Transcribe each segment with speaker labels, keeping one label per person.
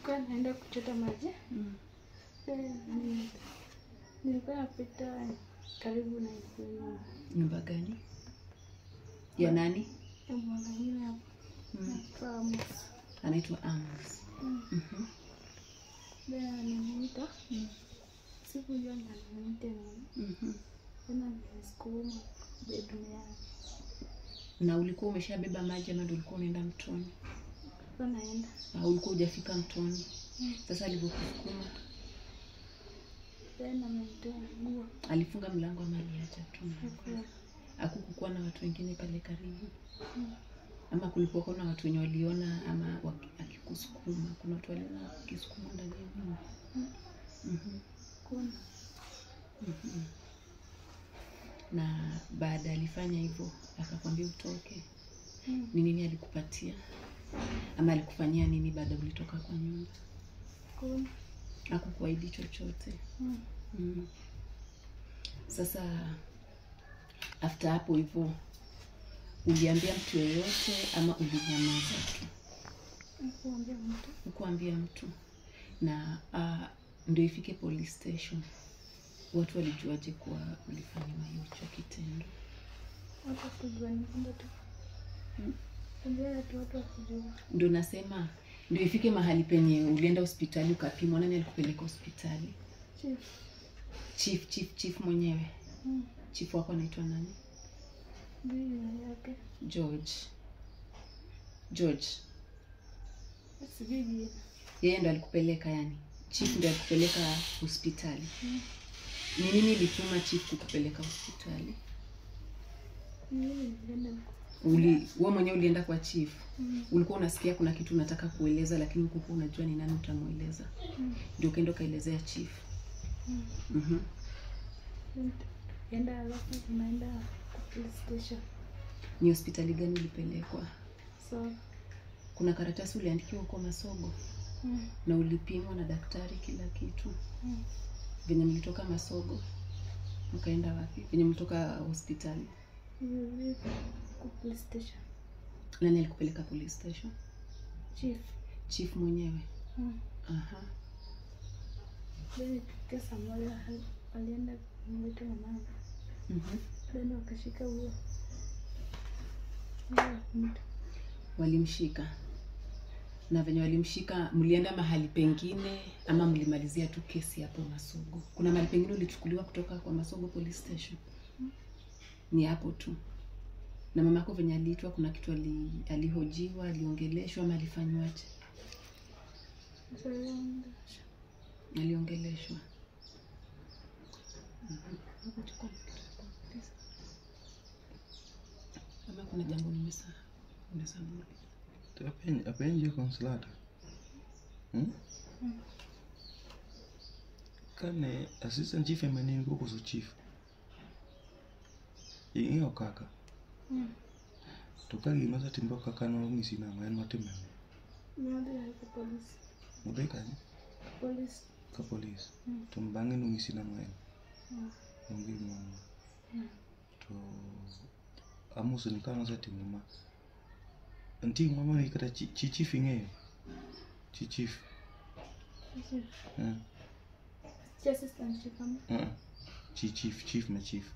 Speaker 1: Kwa naenda kuchota maji. Nilikuwa napita karibu na hiyo.
Speaker 2: Nyumba gani? Ya nani?
Speaker 1: Ya mwingine hapo. Amos.
Speaker 2: Anaitwa Amos.
Speaker 1: Bea ananiita. Sikujua ananiita nini. Tena nilisukuma bedroom yangu.
Speaker 2: Na ulikuwa umeshabeba maji ama ndio ulikuwa unaenda mtoni?
Speaker 1: Kwa naenda.
Speaker 2: Ulikuwa hujafika mtoni. Sasa alipokusukuma
Speaker 1: tena ametoa nguo.
Speaker 2: Alifunga mlango ama aliacha tu? Hakukuwa na watu wengine pale karibu? Ama kulikuwa na watu wenye waliona ama akikusukuma? Kuna watu waliona akisukuma ndani ya nyumba?
Speaker 1: Kuna.
Speaker 2: Na baada alifanya hivyo akakwambia utoke, ni nini alikupatia ama alikufanyia nini baada ulitoka kwa nyumba?
Speaker 1: Kuna.
Speaker 2: Hakukuahidi chochote? Sasa after hapo hivyo uliambia mtu yeyote ama ulinyamaza tu? Ukuambia mtu. Na ndio ifike police station, watu walijuaje kuwa ulifanywa hicho kitendo?
Speaker 1: Watu kujua ni kwamba tu. Watu wakijua.
Speaker 2: Ndio nasema ndio ifike mahali penye ulienda hospitali ukapimwa. Nani alikupeleka hospitali? Chief mwenyewe. Chief wako anaitwa nani?
Speaker 1: Yake.
Speaker 2: George.
Speaker 1: Sijui.
Speaker 2: Yeye ndo alikupeleka yani? Chief ndo alikupeleka hospitali? Ni nini ilituma chief kukupeleka hospitali? Wewe mwenyewe ulienda kwa chief? Ulikuwa unasikia kuna kitu unataka kueleza lakini hukuwa unajua ni nani utamueleza. Ndio ukaenda kaelezea chief.
Speaker 1: Enda alafu tunaenda police station.
Speaker 2: Ni hospitali gani ulipelekwa?
Speaker 1: So
Speaker 2: kuna karatasi uliandikiwa huko Masogo? Na ulipimwa na daktari kila kitu? Venye mlitoka Masogo mkaenda wapi? Venye mlitoka hospitali?
Speaker 1: Police station.
Speaker 2: Nani alikupeleka police station? Chief mwenyewe?
Speaker 1: Beni kesa moja alienda kumleta mama. Beni wakashika huo.
Speaker 2: Walimshika. Na venye walimshika mlienda mahali pengine ama mlimalizia tu kesi hapo Masogo? Kuna mahali pengine ulichukuliwa kutoka kwa Masogo police station? Ni hapo tu. Na mamako venye aliitwa kuna kitu alihojiwa, aliongeleshwa ama alifanywaje? Aliongeleshwa. Ama kuna jambo nimesahau.
Speaker 3: Apenje consulata. Kane assistant chief amenini huko so chief. Iyo kaka. Tokali masa timbo kaka no ngisi na maen matime.
Speaker 1: Ndio hapo police.
Speaker 3: Mudeka ni?
Speaker 1: Police.
Speaker 3: Ka police. Tumbange no ngisi na maen. Ngi mama. To Amos ni kana sa timuma. Anti mama ni kata chief ngeyo. Chief.
Speaker 1: Assistant chief kama.
Speaker 3: Chief na chief.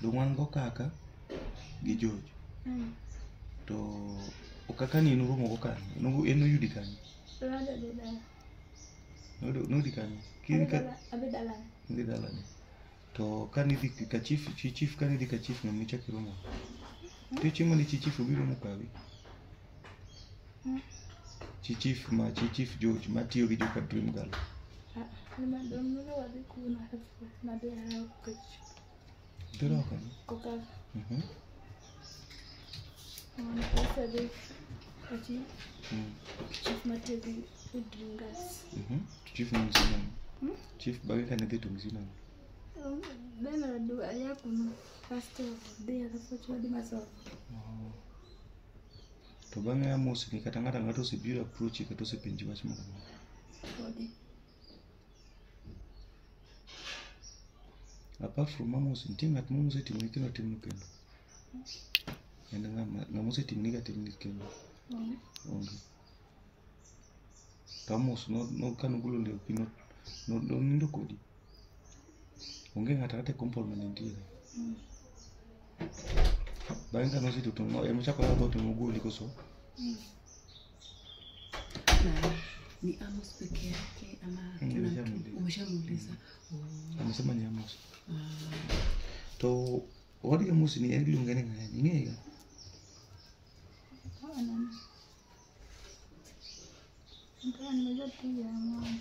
Speaker 3: Dongwan go kaka gi George. To okaka ni nurumo go kan. Eno yudi kan.
Speaker 1: Rada deda.
Speaker 3: No di kan.
Speaker 1: Kika abedala.
Speaker 3: Ndidala ni. To kani di ka chief kani di ka chief na micha kiromo. Tichimo ni chief obiro mukawi. Chief George Matio gi joka dream girl.
Speaker 1: Madonna wadi kuna hapo na dera kuchi.
Speaker 3: Dera kan.
Speaker 1: Koka. Sasa dei achi. Chief Matio gi dream girls.
Speaker 3: Chief mzima. Chief bagi kana detu mzima.
Speaker 1: Bena do ayako no first day alafu chodi Masogo.
Speaker 3: To bange Amos ni katangata ngato se build approach kato se penji wach mo. Apart from Amos ntinga tumu se timu kino timu kendo. Enda ngamo se timu nika timu kendo. Onge. Tamos no kan gulo ndio pino no nindo kodi. Onge ngata kate kompol manentie. Banga no situ to no emechako hapo to muguli koso.
Speaker 2: Na ni Amos peke yake ama umeshamuuliza?
Speaker 3: Amesema ni Amos. To wadi Amos ni endli ungene ngani nini?
Speaker 1: Ndio pia
Speaker 3: muda.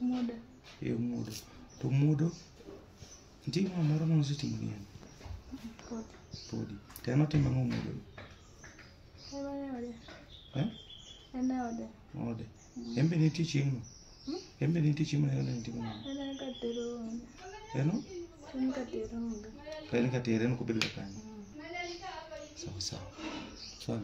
Speaker 3: Muda. To mudo. Ndi mara no situ muni. Podi. Tena tema mudo. Ode. Embe ni teaching. Embe ni teaching na yana ndimo. Eno? Kaini katere no kubeleka kani. Sawa. Sawa.